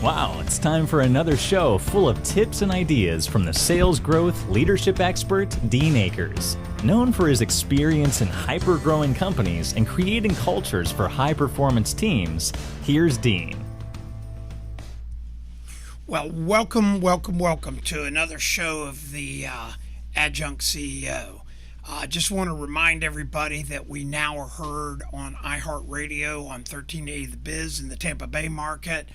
Wow, it's time for another show full of tips and ideas from the sales growth leadership expert, Dean Akers. Known for his experience in hyper-growing companies and creating cultures for high-performance teams, here's Dean. Well, welcome to another show of the Adjunct CEO. I just want to remind everybody that we now are heard on iHeartRadio on 1380 The Biz in the Tampa Bay market.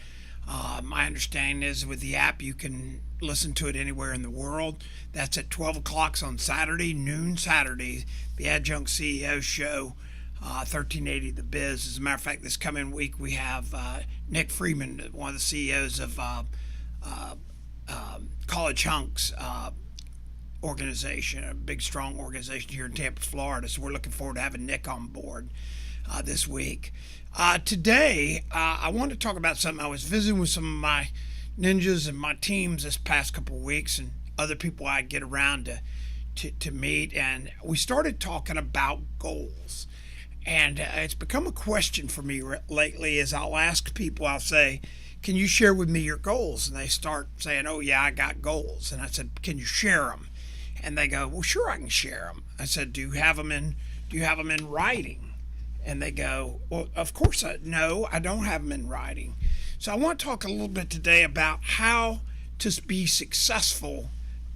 My understanding is with the app you can listen to it anywhere in the world. That's at 12 o'clock on Saturday, noon Saturday, the Adjunct CEO show, 1380 The Biz. As a matter of fact, this coming week we have Nick Freeman, one of the CEOs of College Hunks organization, a big, strong organization here in Tampa, Florida. So we're looking forward to having Nick on board this week. Today, I want to talk about something. I was visiting with some of my ninjas and my teams this past couple of weeks and other people I get around to meet, and we started talking about goals. And it's become a question for me lately as I'll ask people, I'll say, can you share with me your goals? And they start saying, oh yeah, I got goals. And I said, can you share them? And they go, well, sure, I can share them. I said, do you have them in writing? And they go, well, of course, no, I don't have them in writing. So I want to talk a little bit today about how to be successful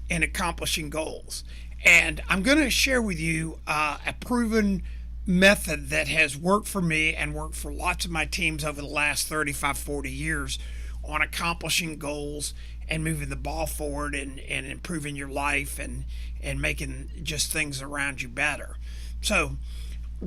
in accomplishing goals. And I'm going to share with you a proven method that has worked for me and worked for lots of my teams over the last 35, 40 years on accomplishing goals and moving the ball forward and improving your life and making just things around you better. So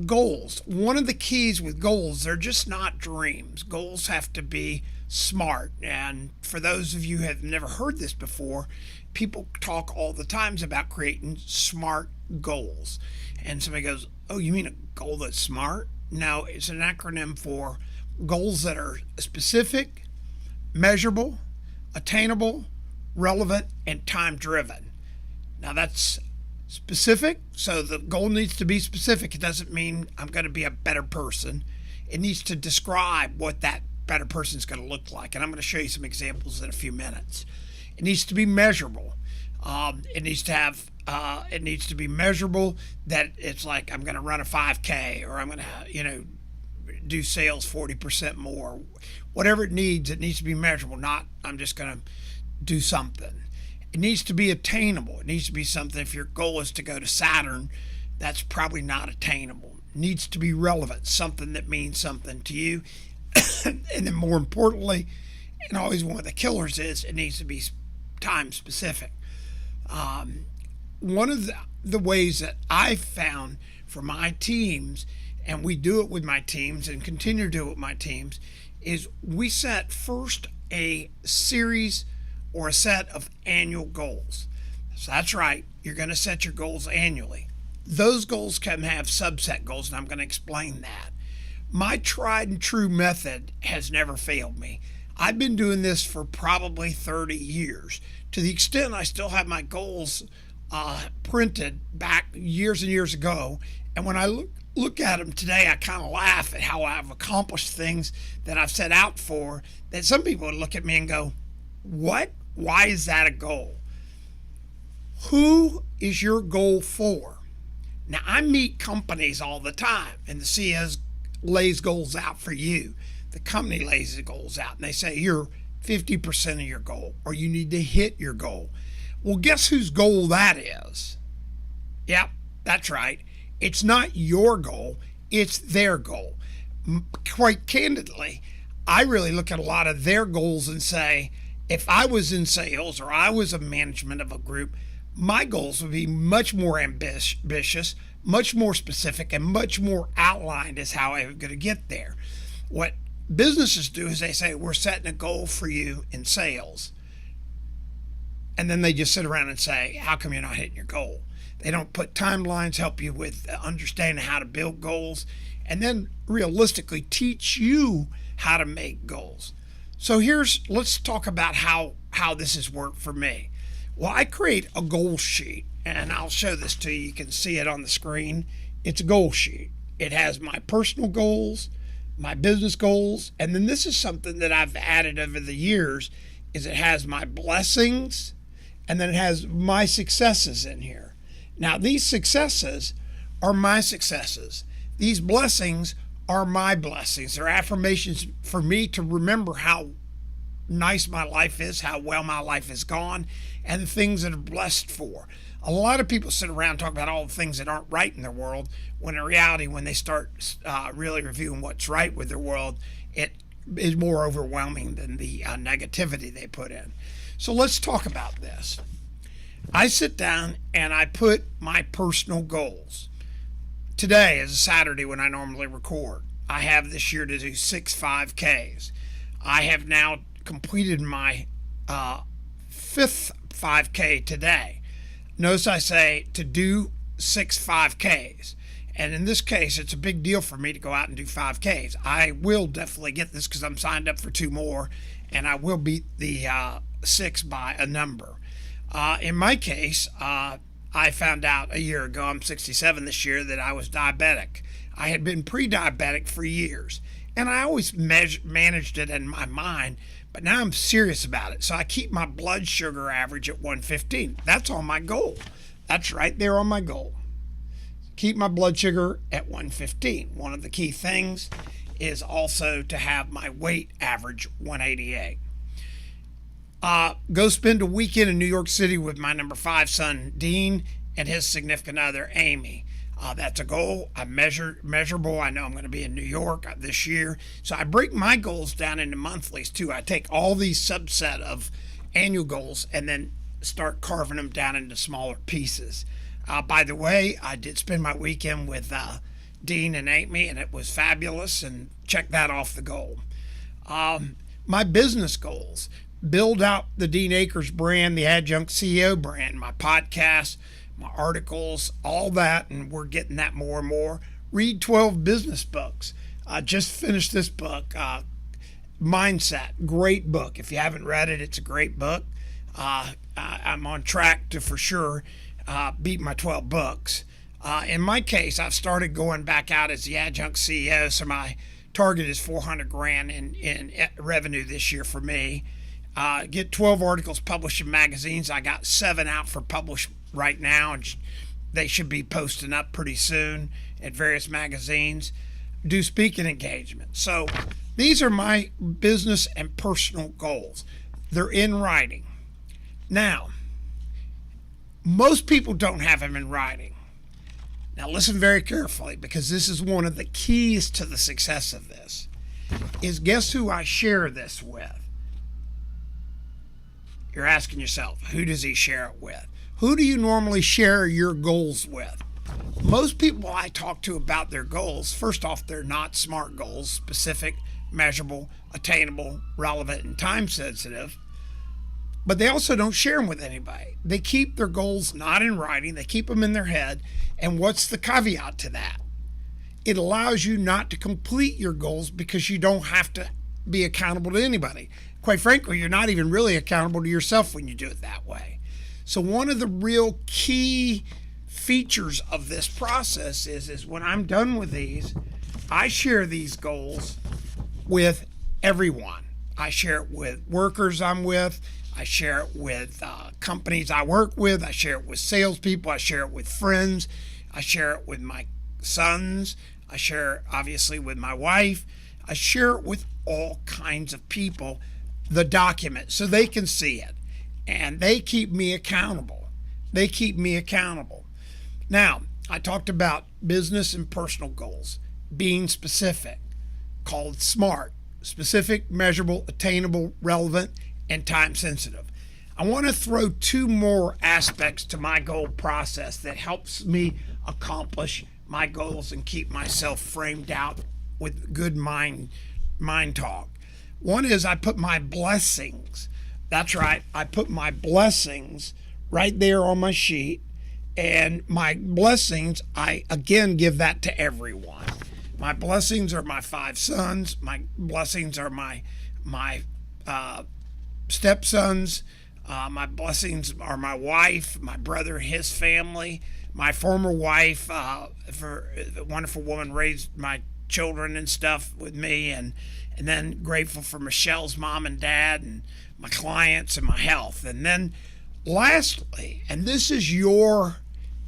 goals. One of the keys with goals, they're just not dreams. Goals have to be smart. And for those of you who have never heard this before, people talk all the times about creating smart goals. And somebody goes, oh, you mean a goal that's smart? No, it's an acronym for goals that are specific, measurable, attainable, relevant, and time-driven. Now that's specific, so the goal needs to be specific. It doesn't mean I'm going to be a better person. It needs to describe what that better person is going to look like, and I'm going to show you some examples in a few minutes. It needs to be measurable. It needs to be measurable that it's like I'm going to run a 5K or I'm going to, do sales 40% more. Whatever it needs to be measurable, not I'm just going to do something. It needs to be attainable. It needs to be something, if your goal is to go to Saturn, that's probably not attainable. It needs to be relevant, something that means something to you. And then more importantly, and always one of the killers is, it needs to be time specific. One of the ways that I've found for my teams, and we do it with my teams and continue to do it with my teams, is we set first a series or a set of annual goals. So that's right, you're going to set your goals annually. Those goals can have subset goals, and I'm going to explain that. My tried and true method has never failed me. I've been doing this for probably 30 years. To the extent I still have my goals printed back years and years ago, and when I look at them today, I kind of laugh at how I've accomplished things that I've set out for, that some people would look at me and go, what? Why is that a goal? Who is your goal for? Now, I meet companies all the time, and the CEO lays goals out for you. The company lays the goals out, and they say you're 50% of your goal, or you need to hit your goal. Well, guess whose goal that is? Yep, that's right. It's not your goal, it's their goal. Quite candidly, I really look at a lot of their goals and say, if I was in sales or I was a management of a group, my goals would be much more ambitious, much more specific, and much more outlined as how I'm going to get there. What businesses do is they say, we're setting a goal for you in sales. And then they just sit around and say, how come you're not hitting your goal? They don't put timelines, help you with understanding how to build goals, and then realistically teach you how to make goals. So let's talk about how this has worked for me. Well, I create a goal sheet, and I'll show this to you. You can see it on the screen. It's a goal sheet. It has my personal goals, my business goals, and then this is something that I've added over the years, is it has my blessings, and then it has my successes in here. Now, these successes are my successes. These blessings are my blessings. They're affirmations for me to remember how nice my life is, how well my life has gone, and the things that are blessed for. A lot of people sit around and talk about all the things that aren't right in their world, when in reality, when they start really reviewing what's right with their world, it is more overwhelming than the negativity they put in. So let's talk about this. I sit down and I put my personal goals. Today is a Saturday when I normally record. I have this year to do 6 5Ks. I have now completed my 5th 5K today. Notice I say to do 6 5Ks. And in this case, it's a big deal for me to go out and do 5Ks. I will definitely get this because I'm signed up for 2 more, and I will beat the 6 by a number. In my case, I found out a year ago, I'm 67 this year, that I was diabetic. I had been pre-diabetic for years, and I always managed it in my mind, but now I'm serious about it. So I keep my blood sugar average at 115. That's on my goal. That's right there on my goal. Keep my blood sugar at 115. One of the key things is also to have my weight average 188. Go spend a weekend in New York City with my number 5 son, Dean, and his significant other, Amy. That's a goal. I'm measurable. I know I'm going to be in New York this year. So I break my goals down into monthlies too. I take all these subset of annual goals and then start carving them down into smaller pieces. By the way, I did spend my weekend with Dean and Amy, and it was fabulous, and check that off the goal. My business goals: build out the Dean Akers brand, the Adjunct CEO brand, my podcast, my articles, all that, and we're getting that more and more. Read 12 business books. I just finished this book, Mindset. Great book. If you haven't read it, it's a great book. I'm on track to, for sure, beat my 12 books. In my case, I've started going back out as the Adjunct CEO, so my target is $400,000 in revenue this year for me. Get 12 articles published in magazines. I got 7 out for publish right now, and they should be posting up pretty soon at various magazines. Do speaking engagements. So these are my business and personal goals. They're in writing. Now, most people don't have them in writing. Now listen very carefully, because this is one of the keys to the success of this, is guess who I share this with? You're asking yourself, who does he share it with? Who do you normally share your goals with? Most people I talk to about their goals, first off, they're not SMART goals: specific, measurable, attainable, relevant, and time sensitive. But they also don't share them with anybody. They keep their goals not in writing. They keep them in their head. And what's the caveat to that? It allows you not to complete your goals because you don't have to be accountable to anybody. Quite frankly, you're not even really accountable to yourself when you do it that way. So one of the real key features of this process is when I'm done with these, I share these goals with everyone. I share it with workers I'm with. I share it with companies I work with. I share it with salespeople. I share it with friends. I share it with my sons. I share it, obviously, with my wife. I share it with all kinds of people, the document, so they can see it. And they keep me accountable. They keep me accountable. Now, I talked about business and personal goals, being specific, called SMART: specific, measurable, attainable, relevant, and time sensitive. I want to throw 2 more aspects to my goal process that helps me accomplish my goals and keep myself framed out with good mind talk. One is I put my blessings. That's right. I put my blessings right there on my sheet, and my blessings, I again give that to everyone. My blessings are my 5 sons. My blessings are my stepsons. My blessings are my wife, my brother, his family, my former wife, for a wonderful woman, raised my children and stuff with me, and then grateful for Michelle's mom and dad and my clients and my health. And then lastly, and this is your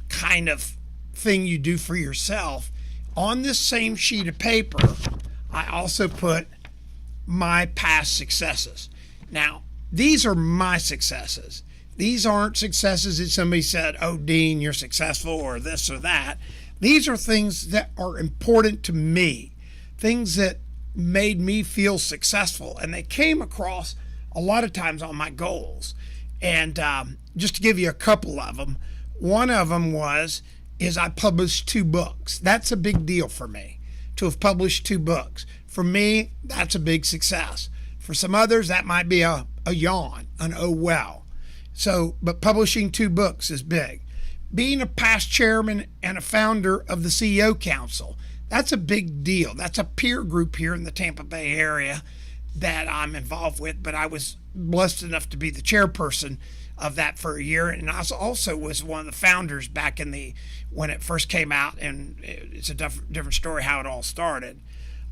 kind of thing you do for yourself, on this same sheet of paper, I also put my past successes. Now, these are my successes. These aren't successes that somebody said, oh, Dean, you're successful, or this or that. These are things that are important to me, things that made me feel successful, and they came across a lot of times on my goals. And just to give you a couple of them, one of them is I published 2 books. That's a big deal for me, to have published 2 books. For me, that's a big success. For some others, that might be a yawn, an oh well. So, but publishing 2 books is big. Being a past chairman and a founder of the CEO Council, that's a big deal. That's a peer group here in the Tampa Bay area that I'm involved with, but I was blessed enough to be the chairperson of that for a year, and I also was one of the founders back when it first came out, and it's a different story how it all started.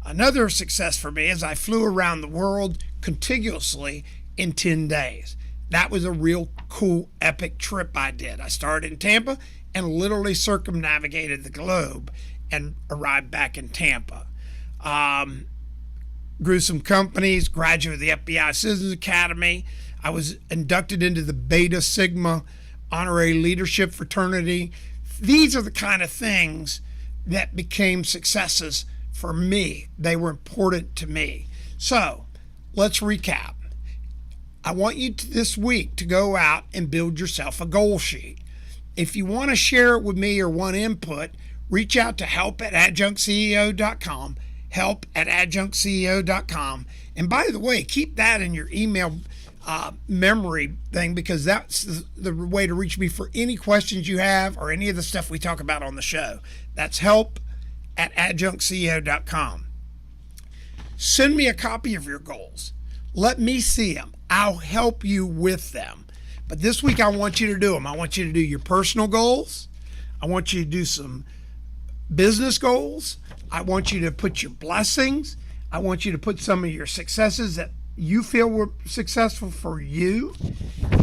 Another success for me is I flew around the world contiguously in 10 days. That was a real cool, epic trip I did. I started in Tampa and literally circumnavigated the globe and arrived back in Tampa. Grew some companies, graduated the FBI Citizens Academy. I was inducted into the Beta Sigma Honorary Leadership Fraternity. These are the kind of things that became successes for me. They were important to me. So let's recap. I want you this week to go out and build yourself a goal sheet. If you want to share it with me or want input, reach out to help@adjunctceo.com, help@adjunctceo.com. And by the way, keep that in your email memory thing, because that's the way to reach me for any questions you have or any of the stuff we talk about on the show. That's help@adjunctceo.com. Send me a copy of your goals. Let me see them. I'll help you with them. But this week I want you to do them. I want you to do your personal goals. I want you to do some business goals. I want you to put your blessings. I want you to put some of your successes that you feel were successful for you.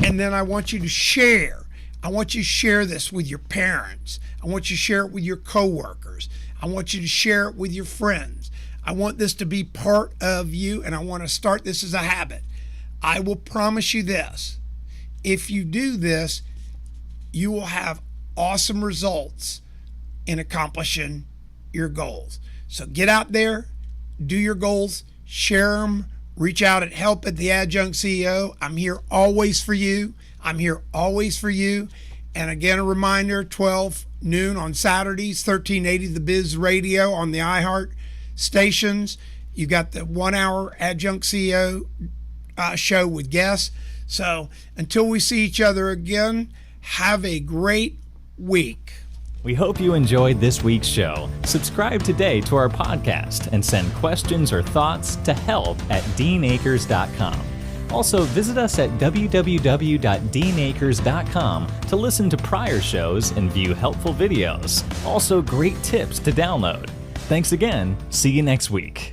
And then I want you to share. I want you to share this with your parents. I want you to share it with your coworkers. I want you to share it with your friends. I want this to be part of you, and I want to start this as a habit. I will promise you this. If you do this, you will have awesome results in accomplishing your goals. So get out there, do your goals, share them, reach out at help@theadjunctceo. I'm here always for you. I'm here always for you. And again, a reminder, 12 noon on Saturdays, 1380 The Biz Radio on the iHeart stations. You got the 1 hour Adjunct CEO show with guests. So until we see each other again, have a great week. We hope you enjoyed this week's show. Subscribe today to our podcast and send questions or thoughts to help@deanakers.com. Also, visit us at www.deanakers.com to listen to prior shows and view helpful videos. Also, great tips to download. Thanks again. See you next week.